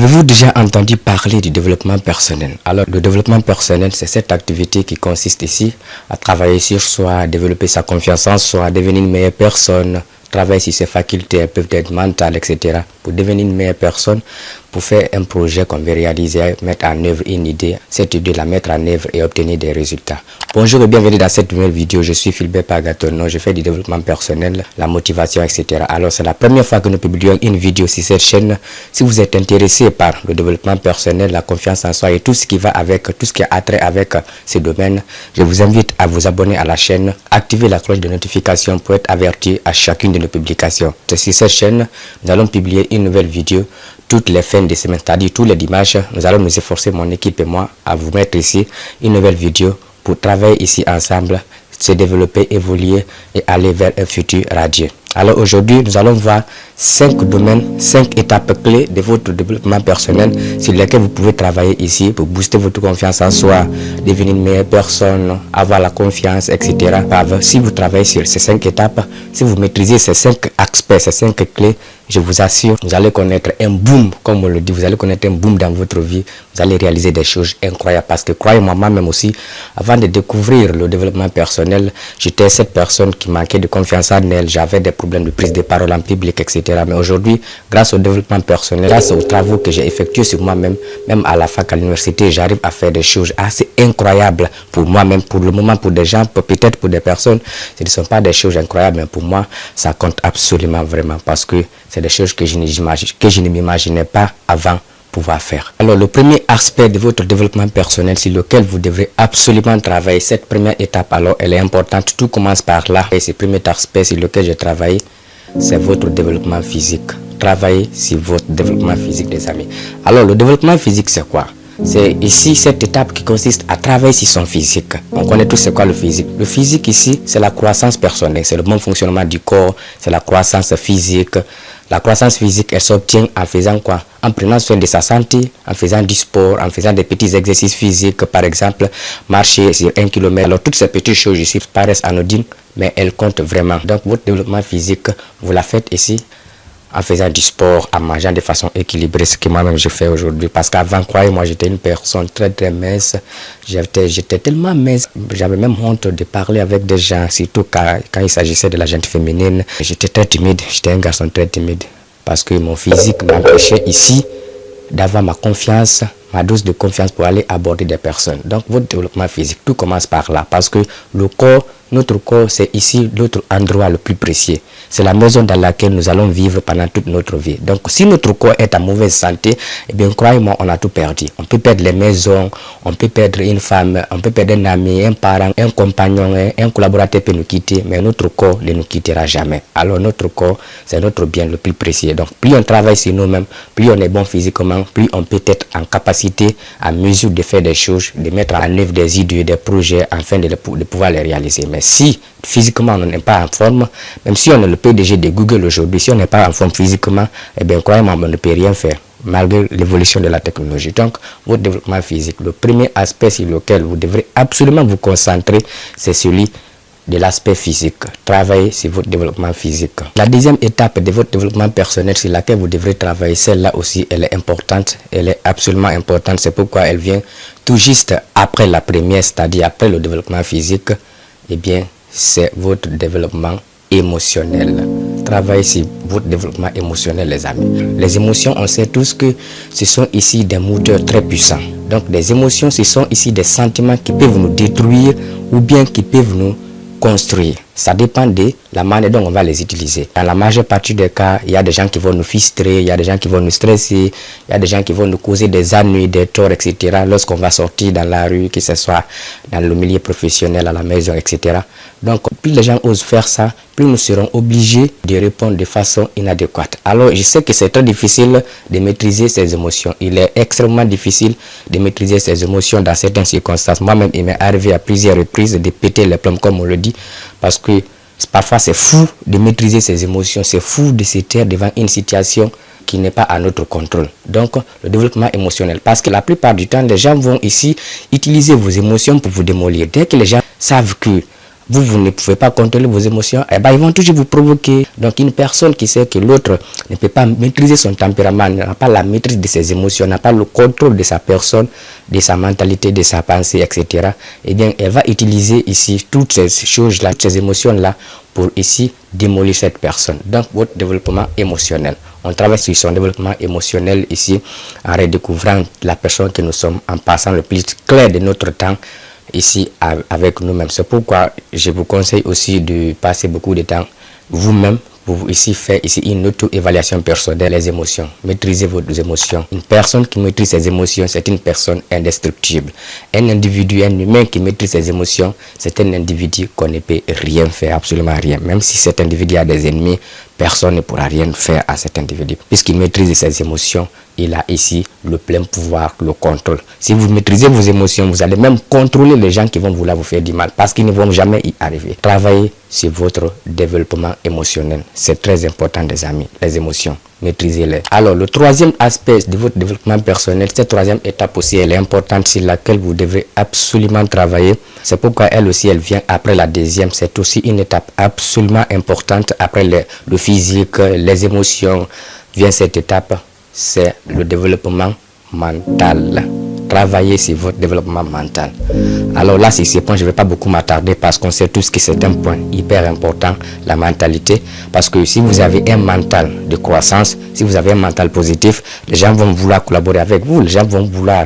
Avez-vous déjà entendu parler du développement personnel? Alors, le développement personnel, c'est cette activité qui consiste ici à travailler sur soi, à développer sa confiance en soi, à devenir une meilleure personne, travailler sur ses facultés, elles peuvent être mentales, etc. Pour devenir une meilleure personne, pour faire un projet qu'on veut réaliser, mettre en œuvre une idée, cette idée la mettre en œuvre et obtenir des résultats. Bonjour et bienvenue dans cette nouvelle vidéo. Je suis Philbert Pagatono, je fais du développement personnel, la motivation, etc. Alors c'est la première fois que nous publions une vidéo sur cette chaîne. Si vous êtes intéressé par le développement personnel, la confiance en soi et tout ce qui va avec, tout ce qui a trait avec ces domaines, je vous invite à vous abonner à la chaîne, activer la cloche de notification pour être averti à chacune de nos publications. Sur cette chaîne, nous allons publier une nouvelle vidéo toutes les fins de semaine, c'est-à-dire tous les dimanches. Nous allons nous efforcer, mon équipe et moi, à vous mettre ici une nouvelle vidéo pour travailler ici ensemble, se développer, évoluer et aller vers un futur radieux. Alors aujourd'hui, nous allons voir 5 domaines, 5 étapes clés de votre développement personnel sur lesquelles vous pouvez travailler ici pour booster votre confiance en soi, devenir une meilleure personne, avoir la confiance, etc. Si vous travaillez sur ces 5 étapes, si vous maîtrisez ces 5 aspects, ces 5 clés, je vous assure, vous allez connaître un boom, comme on le dit, vous allez connaître un boom dans votre vie, vous allez réaliser des choses incroyables. Parce que croyez-moi, moi-même aussi, avant de découvrir le développement personnel, j'étais cette personne qui manquait de confiance en elle, j'avais des problèmes de prise de parole en public, etc. Mais aujourd'hui, grâce au développement personnel, grâce aux travaux que j'ai effectués sur moi-même, même à la fac, à l'université, j'arrive à faire des choses assez incroyables pour moi-même, pour le moment, pour des gens, peut-être pour des personnes, ce ne sont pas des choses incroyables, mais pour moi, ça compte absolument vraiment parce que c'est des choses que je ne m'imaginais pas avant pouvoir faire. Alors le premier aspect de votre développement personnel sur lequel vous devrez absolument travailler, cette première étape, alors elle est importante, tout commence par là. Et ce premier aspect sur lequel j'ai travaillé, c'est votre développement physique. Travaillez sur votre développement physique, les amis. Alors le développement physique, c'est quoi? C'est ici cette étape qui consiste à travailler sur son physique. On connaît tous c'est quoi le physique. Le physique ici, c'est la croissance personnelle, c'est le bon fonctionnement du corps, c'est la croissance physique. La croissance physique, elle s'obtient en faisant quoi? En prenant soin de sa santé, en faisant du sport, en faisant des petits exercices physiques, par exemple, marcher sur 1 km. Alors toutes ces petites choses ici paraissent anodines, mais elles comptent vraiment. Donc votre développement physique, vous la faites ici en faisant du sport, en mangeant de façon équilibrée, ce que moi-même je fais aujourd'hui. Parce qu'avant, croyez-moi, j'étais une personne très mince. J'étais tellement mince, j'avais même honte de parler avec des gens, surtout quand il s'agissait de la gente féminine. J'étais très timide, j'étais un garçon très timide. Parce que mon physique m'empêchait ici d'avoir ma confiance, ma dose de confiance pour aller aborder des personnes. Donc votre développement physique, tout commence par là. Parce que le corps, notre corps, c'est ici notre endroit le plus précieux. C'est la maison dans laquelle nous allons vivre pendant toute notre vie. Donc si notre corps est en mauvaise santé, eh bien croyez-moi, on a tout perdu. On peut perdre les maisons, on peut perdre une femme, on peut perdre un ami, un parent, un compagnon, un collaborateur peut nous quitter, mais notre corps ne nous quittera jamais. Alors notre corps, c'est notre bien le plus précieux. Donc plus on travaille sur nous-mêmes, plus on est bon physiquement, plus on peut être en capacité, à mesure de faire des choses, de mettre en œuvre des idées, des projets, afin de pouvoir les réaliser. Mais si physiquement on n'est pas en forme, même si on est le PDG de Google aujourd'hui, si on n'est pas en forme physiquement, eh bien croyez-moi, on ne peut rien faire malgré l'évolution de la technologie. Donc votre développement physique, le premier aspect sur lequel vous devrez absolument vous concentrer, c'est celui de l'aspect physique. Travaillez sur votre développement physique. La deuxième étape de votre développement personnel sur laquelle vous devrez travailler, celle-là aussi, elle est importante, elle est absolument importante. C'est pourquoi elle vient tout juste après la première, c'est-à-dire après le développement physique. Eh bien, c'est votre développement émotionnel. Travaillez sur votre développement émotionnel, les amis. Les émotions, on sait tous que ce sont ici des moteurs très puissants. Donc, des émotions, ce sont ici des sentiments qui peuvent nous détruire ou bien qui peuvent nous construire. Ça dépend de la manière dont on va les utiliser. Dans la majeure partie des cas, il y a des gens qui vont nous frustrer, il y a des gens qui vont nous stresser, il y a des gens qui vont nous causer des ennuis, des torts, etc. Lorsqu'on va sortir dans la rue, que ce soit dans le milieu professionnel, à la maison, etc. Donc, plus les gens osent faire ça, plus nous serons obligés de répondre de façon inadéquate. Alors, je sais que c'est très difficile de maîtriser ces émotions. Il est extrêmement difficile de maîtriser ces émotions dans certaines circonstances. Moi-même, il m'est arrivé à plusieurs reprises de péter les plombs, comme on le dit, parce que parfois c'est fou de maîtriser ses émotions, c'est fou de se taire devant une situation qui n'est pas à notre contrôle. Donc le développement émotionnel, parce que la plupart du temps les gens vont ici utiliser vos émotions pour vous démolir. Dès que les gens savent que vous ne pouvez pas contrôler vos émotions, eh ben, ils vont toujours vous provoquer. Donc une personne qui sait que l'autre ne peut pas maîtriser son tempérament, n'a pas la maîtrise de ses émotions, n'a pas le contrôle de sa personne, de sa mentalité, de sa pensée, etc. Eh bien, elle va utiliser ici toutes ces choses-là, toutes ces émotions-là pour ici démolir cette personne. Donc votre développement émotionnel. On travaille sur son développement émotionnel ici en redécouvrant la personne que nous sommes, en passant le plus clair de notre temps ici avec nous-mêmes. C'est pourquoi je vous conseille aussi de passer beaucoup de temps vous-même pour ici faire ici une auto-évaluation personnelle des émotions. Maîtrisez vos émotions. Une personne qui maîtrise ses émotions, c'est une personne indestructible. Un individu, un humain qui maîtrise ses émotions, c'est un individu qu'on ne peut rien faire, absolument rien. Même si cet individu a des ennemis, personne ne pourra rien faire à cet individu. Puisqu'il maîtrise ses émotions, il a ici le plein pouvoir, le contrôle. Si vous maîtrisez vos émotions, vous allez même contrôler les gens qui vont vouloir vous faire du mal parce qu'ils ne vont jamais y arriver. Travaillez sur votre développement émotionnel. C'est très important, les amis, les émotions. Maîtrisez-les. Alors, le troisième aspect de votre développement personnel, cette troisième étape aussi, elle est importante, sur laquelle vous devrez absolument travailler. C'est pourquoi elle aussi, elle vient après la deuxième. C'est aussi une étape absolument importante. Après le physique, les émotions, vient cette étape. C'est le développement mental. Travailler sur votre développement mental. Alors là, sur ce point, je ne vais pas beaucoup m'attarder parce qu'on sait tous que c'est un point hyper important, la mentalité. Parce que si vous avez un mental de croissance, si vous avez un mental positif, les gens vont vouloir collaborer avec vous, les gens vont vouloir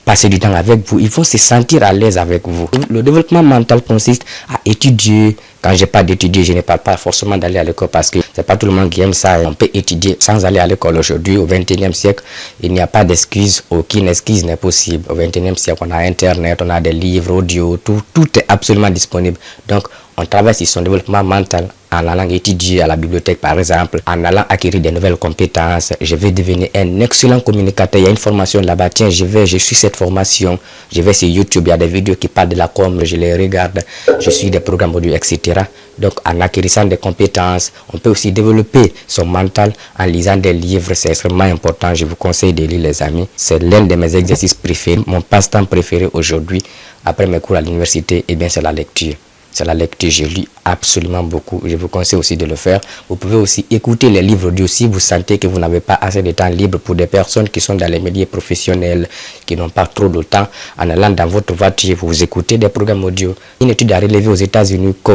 passer du temps avec vous, il faut se sentir à l'aise avec vous. Le développement mental consiste à étudier. Quand je parle d'étudier, je ne parle pas forcément d'aller à l'école parce que c'est pas tout le monde qui aime ça. On peut étudier sans aller à l'école aujourd'hui. Au XXIe siècle, il n'y a pas d'excuse. Aucune excuse n'est possible. Au XXIe siècle, on a Internet, on a des livres, audio, tout est absolument disponible. Donc, on travaille sur son développement mental en allant étudier à la bibliothèque, par exemple, en allant acquérir des nouvelles compétences. Je vais devenir un excellent communicateur. Il y a une formation là-bas. Tiens, je suis cette formation. Je vais sur YouTube. Il y a des vidéos qui parlent de la com. Je les regarde. Je suis des programmes audio, etc. Donc, en acquérissant des compétences, on peut aussi développer son mental en lisant des livres. C'est extrêmement important. Je vous conseille de lire, les amis. C'est l'un de mes exercices préférés. Mon passe-temps préféré aujourd'hui, après mes cours à l'université, eh bien, c'est la lecture. C'est la lecture, je lis absolument beaucoup. Je vous conseille aussi de le faire. Vous pouvez aussi écauter les livres audio si vous sentez que vous n'avez pas assez de temps libre pour des personnes qui sont dans les médias professionnels, qui n'ont pas trop de temps. En allant dans votre voiture, vous écoutez des programmes audio. Une étude a relevé aux États-Unis que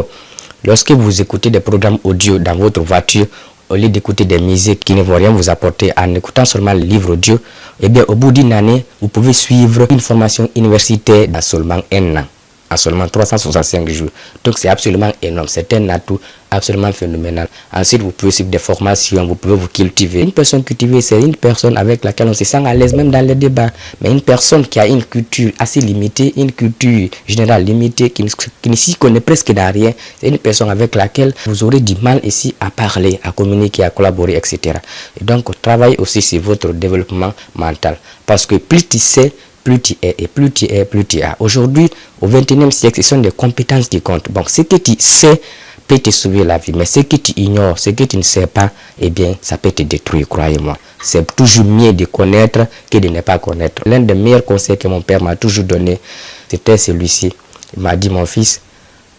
lorsque vous écoutez des programmes audio dans votre voiture, au lieu d'écouter des musiques qui ne vont rien vous apporter, en écoutant seulement les livres audio, eh bien, au bout d'une année, vous pouvez suivre une formation universitaire dans seulement un an. En seulement 365 jours. Donc c'est absolument énorme. C'est un atout absolument phénoménal. Ensuite, vous pouvez suivre des formations, vous pouvez vous cultiver. Une personne cultivée, c'est une personne avec laquelle on se sent à l'aise même dans les débats. Mais une personne qui a une culture assez limitée, une culture générale limitée, qui ne s'y connaît presque dans rien, c'est une personne avec laquelle vous aurez du mal ici à parler, à communiquer, à collaborer, etc. Et donc, travaillez aussi sur votre développement mental. Parce que plus tu sais, plus tu es, et plus tu es, plus tu as. Aujourd'hui, au XXIe siècle, ce sont des compétences qui comptent. Donc, ce que tu sais peut te sauver la vie. Mais ce que tu ignores, ce que tu ne sais pas, eh bien, ça peut te détruire, croyez-moi. C'est toujours mieux de connaître que de ne pas connaître. L'un des meilleurs conseils que mon père m'a toujours donné, c'était celui-ci. Il m'a dit, mon fils,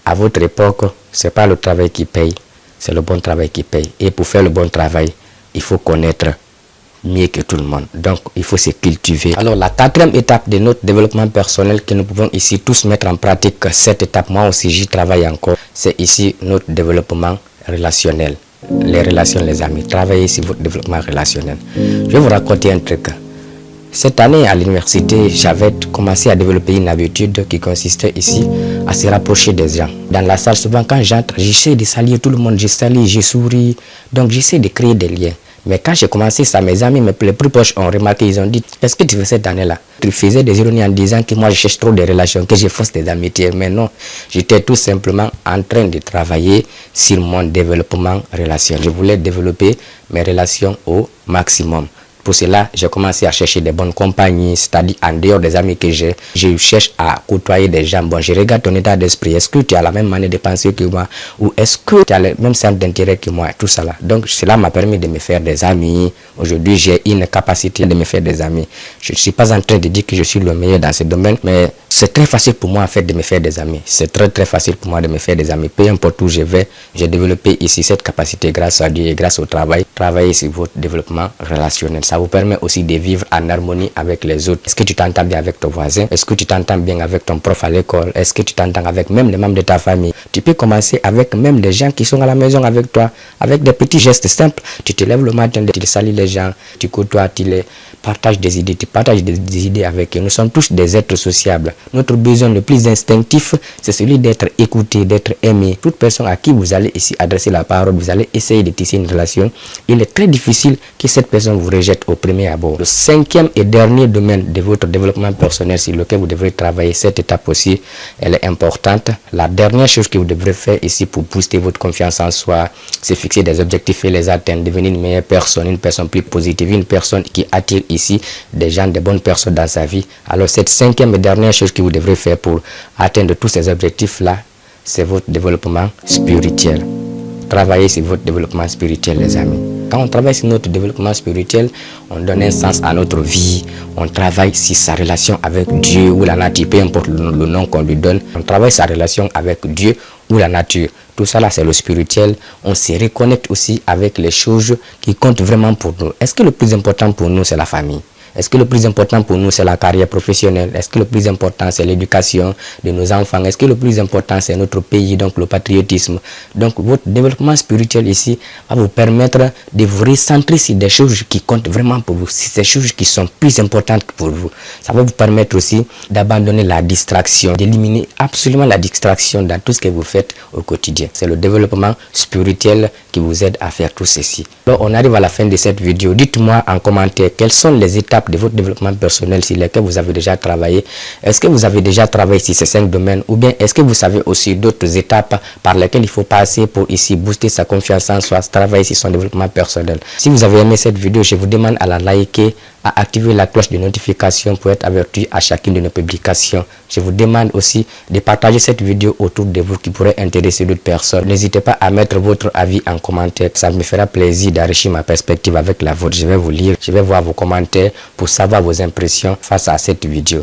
à votre époque, c'est pas le travail qui paye, c'est le bon travail qui paye. Et pour faire le bon travail, il faut connaître mieux que tout le monde. Donc, il faut se cultiver. Alors, la quatrième étape de notre développement personnel que nous pouvons ici tous mettre en pratique, cette étape, moi aussi, j'y travaille encore, c'est ici notre développement relationnel. Les relations, les amis. Travaillez sur votre développement relationnel. Je vais vous raconter un truc. Cette année, à l'université, j'avais commencé à développer une habitude qui consistait ici à se rapprocher des gens. Dans la salle, souvent, quand j'entre, j'essaie de saluer tout le monde. Je salue, je souris. Donc, j'essaie de créer des liens. Mais quand j'ai commencé ça, mes amis, mes plus proches ont remarqué, ils ont dit, qu'est-ce que tu fais cette année-là? Tu faisais des ironies en disant que moi je cherche trop de relations, que je force des amitiés. Mais non, j'étais tout simplement en train de travailler sur mon développement relationnel. Je voulais développer mes relations au maximum. Pour cela, j'ai commencé à chercher des bonnes compagnies, c'est-à-dire en dehors des amis que j'ai. Je cherche à côtoyer des gens. Bon, je regarde ton état d'esprit. Est-ce que tu as la même manière de penser que moi? Ou est-ce que tu as le même centre d'intérêt que moi? Tout ça là. Donc, cela m'a permis de me faire des amis. Aujourd'hui, j'ai une capacité de me faire des amis. Je ne suis pas en train de dire que je suis le meilleur dans ce domaine, mais C'est très facile pour moi en fait de me faire des amis. C'est très facile pour moi de me faire des amis. Peu importe où je vais, j'ai développé ici cette capacité grâce à Dieu et grâce au travail. Travailler sur votre développement relationnel. Ça vous permet aussi de vivre en harmonie avec les autres. Est-ce que tu t'entends bien avec ton voisin? Est-ce que tu t'entends bien avec ton prof à l'école? Est-ce que tu t'entends avec même les membres de ta famille? Tu peux commencer avec même des gens qui sont à la maison avec toi, avec des petits gestes simples. Tu te lèves le matin, tu salues les gens, tu côtoies, tu les partages des idées, tu partages des idées avec eux. Nous sommes tous des êtres sociables. Notre besoin le plus instinctif, c'est celui d'être écouté, d'être aimé. Toute personne à qui vous allez ici adresser la parole, vous allez essayer de tisser une relation, il est très difficile que cette personne vous rejette au premier abord. Le cinquième et dernier domaine de votre développement personnel sur lequel vous devrez travailler, cette étape aussi, elle est importante. La dernière chose que vous devrez faire ici pour booster votre confiance en soi, c'est fixer des objectifs et les atteindre, devenir une meilleure personne, une personne plus positive, une personne qui attire ici des gens, des bonnes personnes dans sa vie. Alors cette cinquième et dernière chose que vous devrez faire pour atteindre tous ces objectifs-là, c'est votre développement spirituel. Travaillez sur votre développement spirituel, les amis. Quand on travaille sur notre développement spirituel, on donne un sens à notre vie. On travaille sur sa relation avec Dieu ou la nature, peu importe le nom qu'on lui donne. On travaille sa relation avec Dieu ou la nature. Tout ça là, c'est le spirituel. On se reconnecte aussi avec les choses qui comptent vraiment pour nous. Est-ce que le plus important pour nous, c'est la famille? Est-ce que le plus important pour nous, c'est la carrière professionnelle? Est-ce que le plus important, c'est l'éducation de nos enfants? Est-ce que le plus important, c'est notre pays, donc le patriotisme? Donc, votre développement spirituel ici va vous permettre de vous recentrer sur des choses qui comptent vraiment pour vous, sur ces choses qui sont plus importantes pour vous. Ça va vous permettre aussi d'abandonner la distraction, d'éliminer absolument la distraction dans tout ce que vous faites au quotidien. C'est le développement spirituel qui vous aide à faire tout ceci. Donc, on arrive à la fin de cette vidéo. Dites-moi en commentaire quelles sont les étapes de votre développement personnel sur lesquels vous avez déjà travaillé. Est-ce que vous avez déjà travaillé sur ces 5 domaines ou bien est-ce que vous savez aussi d'autres étapes par lesquelles il faut passer pour ici booster sa confiance en soi, travailler sur son développement personnel? Si vous avez aimé cette vidéo, je vous demande à la liker, à activer la cloche de notification pour être averti à chacune de nos publications. Je vous demande aussi de partager cette vidéo autour de vous qui pourrait intéresser d'autres personnes. N'hésitez pas à mettre votre avis en commentaire. Ça me fera plaisir d'enrichir ma perspective avec la vôtre. Je vais vous lire, je vais voir vos commentaires pour savoir vos impressions face à cette vidéo.